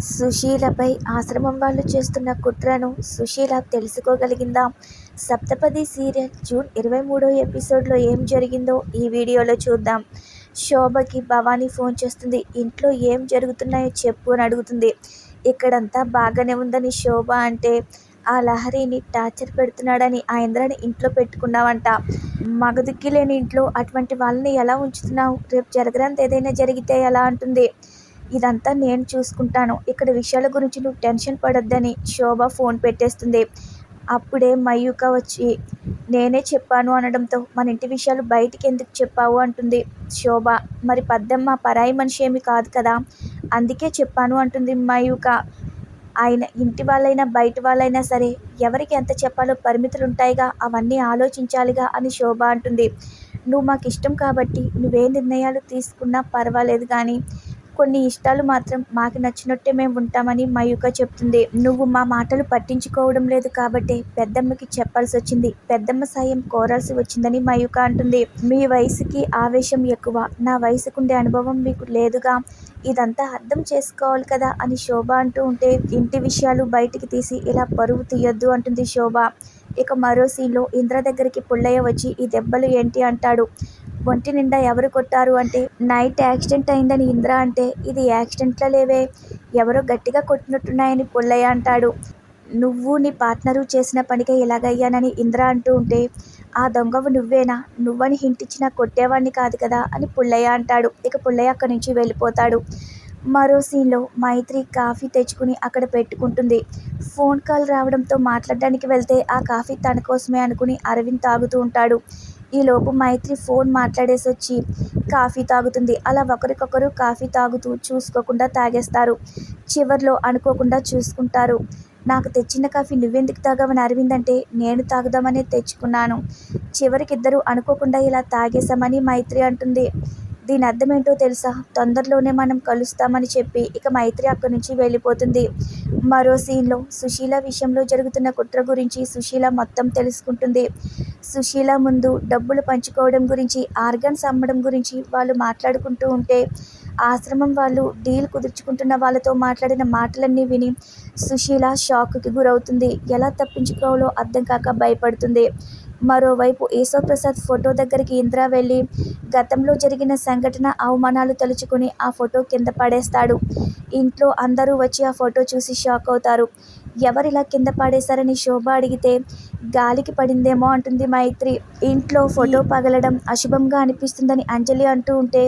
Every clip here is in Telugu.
సుశీలపై ఆశ్రమం వాళ్ళు చేస్తున్న కుట్రను సుశీల తెలుసుకోగలిగిందా? సప్తపది సీరియల్ జూన్ 23వ ఎపిసోడ్లో ఏం జరిగిందో ఈ వీడియోలో చూద్దాం. శోభకి భవానీ ఫోన్ చేస్తుంది. ఇంట్లో ఏం జరుగుతున్నాయో చెప్పు అని అడుగుతుంది. ఇక్కడంతా బాగానే ఉందని శోభ అంటే, ఆ లహరిని టార్చర్ పెడుతున్నాడని ఆ ఇంద్రని ఇంట్లో పెట్టుకున్నావంట. మగదిక్కి లేని ఇంట్లో అటువంటి వాళ్ళని ఎలా ఉంచుతున్నావు? రేపు జరగరాంది ఏదైనా జరిగితే ఎలా అంటుంది. ఇదంతా నేను చూసుకుంటాను, ఇక్కడ విషయాల గురించి నువ్వు టెన్షన్ పడొద్దని శోభ ఫోన్ పెట్టేస్తుంది. అప్పుడే మయూక వచ్చి నేనే చెప్పాను అనడంతో మన ఇంటి విషయాలు బయటికి ఎందుకు చెప్పావు అంటుంది శోభ. మరి పద్దమ్మ పరాయి మనిషి ఏమి కాదు కదా, అందుకే చెప్పాను అంటుంది మయూక. ఆయన ఇంటి వాళ్ళైనా బయట వాళ్ళైనా సరే ఎవరికి ఎంత చెప్పాలో పరిమితులు ఉంటాయిగా, అవన్నీ ఆలోచించాలిగా అని శోభ అంటుంది. నువ్వు మాకు ఇష్టం కాబట్టి నువ్వే నిర్ణయాలు తీసుకున్నా పర్వాలేదు, కానీ కొన్ని ఇష్టాలు మాత్రం మాకు నచ్చినట్టే మేము ఉంటామని మయూక చెప్తుంది. నువ్వు మా మాటలు పట్టించుకోవడం లేదు కాబట్టే పెద్దమ్మకి చెప్పాల్సి వచ్చింది, పెద్దమ్మ సాయం కోరాల్సి వచ్చిందని మయూక అంటుంది. మీ వయసుకి ఆవేశం ఎక్కువ, నా వయసుకుండే అనుభవం మీకు లేదుగా, ఇదంతా అర్థం చేసుకోవాలి కదా అని శోభ అంటూ ఉంటే, ఇంటి విషయాలు బయటికి తీసి ఇలా పరువు తీయొద్దు అంటుంది శోభ. ఇక మరో సీన్లో ఇంద్ర దగ్గరికి పుల్లయ్య వచ్చి ఈ దెబ్బలు ఏంటి అంటాడు. ఒంటి నిండా ఎవరు కొట్టారు అంటే, నైట్ యాక్సిడెంట్ అయిందని ఇంద్ర అంటే, ఇది యాక్సిడెంట్ల లేవే, ఎవరో గట్టిగా కొట్టినట్టున్నాయని పుల్లయ్య అంటాడు. నువ్వు నీ పార్ట్నరు చేసిన పనికే ఇలాగయ్యానని ఇంద్ర అంటూ ఉంటే, ఆ దొంగవు నువ్వేనా, నువ్వని హింట్ ఇచ్చినా కొట్టేవాడిని కాదు కదా అని పుల్లయ్య అంటాడు. ఇక పుల్లయ్య అక్కడి నుంచి వెళ్ళిపోతాడు. మరో సీన్లో మైత్రి కాఫీ తెచ్చుకుని అక్కడ పెట్టుకుంటుంది. ఫోన్ కాల్ రావడంతో మాట్లాడడానికి వెళ్తే ఆ కాఫీ తన కోసమే అనుకుని అరవింద్ తాగుతూ ఉంటాడు. ఈలోపు మైత్రి ఫోన్ మాట్లాడేసి వచ్చి కాఫీ తాగుతుంది. అలా ఒకరికొకరు కాఫీ తాగుతూ చూసుకోకుండా తాగేస్తారు. చివర్లో అనుకోకుండా చూసుకుంటారు. నాకు తెచ్చిన కాఫీ నువ్వెందుకు తాగావని అరవింద్ అంటే, నేను తాగుదామనే తెచ్చుకున్నాను, చివరికిద్దరు అనుకోకుండా ఇలా తాగేశామని మైత్రి అంటుంది. దీని అర్థమేంటో తెలుసా, తొందరలోనే మనం కలుస్తామని చెప్పి ఇక మైత్రి అక్కడి నుంచి వెళ్ళిపోతుంది. మరో సీన్లో సుశీల విషయంలో జరుగుతున్న కుట్ర గురించి సుశీల మొత్తం తెలుసుకుంటుంది. సుశీల ముందు డబ్బులు పంచుకోవడం గురించి, ఆర్గన్స్ అమ్మడం గురించి వాళ్ళు మాట్లాడుకుంటూ ఉంటే, ఆశ్రమం వాళ్ళు డీల్ కుదుర్చుకుంటున్న వాళ్ళతో మాట్లాడిన మాటలన్నీ విని సుశీల షాక్కి గురవుతుంది. ఎలా తప్పించుకోవాలో అర్థం కాక భయపడుతుంది. మరోవైపు ఈశ్వర్ప్రసాద్ ఫోటో దగ్గరికి ఇంద్ర వెళ్ళి గతంలో జరిగిన సంఘటన అవమానాలు తలుచుకుని ఆ ఫోటో కింద పడేస్తాడు. ఇంట్లో అందరూ వచ్చి ఆ ఫోటో చూసి షాక్ అవుతారు. ఎవరిలా కింద పడేశారని శోభ అడిగితే, గాలికి పడిందేమో అంటుంది మైత్రి. ఇంట్లో ఫోటో పగలడం అశుభంగా అనిపిస్తుందని అంజలి అంటూ ఉంటే,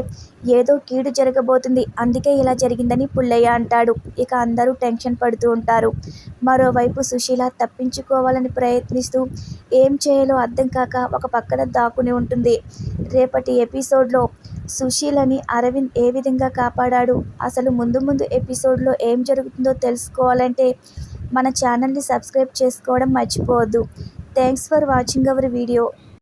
ఏదో కీడు జరగబోతుంది అందుకే ఇలా జరిగిందని పుల్లయ్య అంటాడు. ఇక అందరూ టెన్షన్ పడుతూ ఉంటారు. మరోవైపు సుశీల తప్పించుకోవాలని ప్రయత్నిస్తూ ఏం చేయాలో అర్థం కాక ఒక పక్కన దాక్కుని ఉంటుంది. రేపటి ఎపిసోడ్లో సుశీలని అరవింద్ ఏ విధంగా కాపాడాడు, అసలు ముందు ముందు ఎపిసోడ్లో ఏం జరుగుతుందో తెలుసుకోవాలంటే మన ఛానల్ని సబ్స్క్రైబ్ చేసుకోవడం మర్చిపోవద్దు. Thanks for watching our video.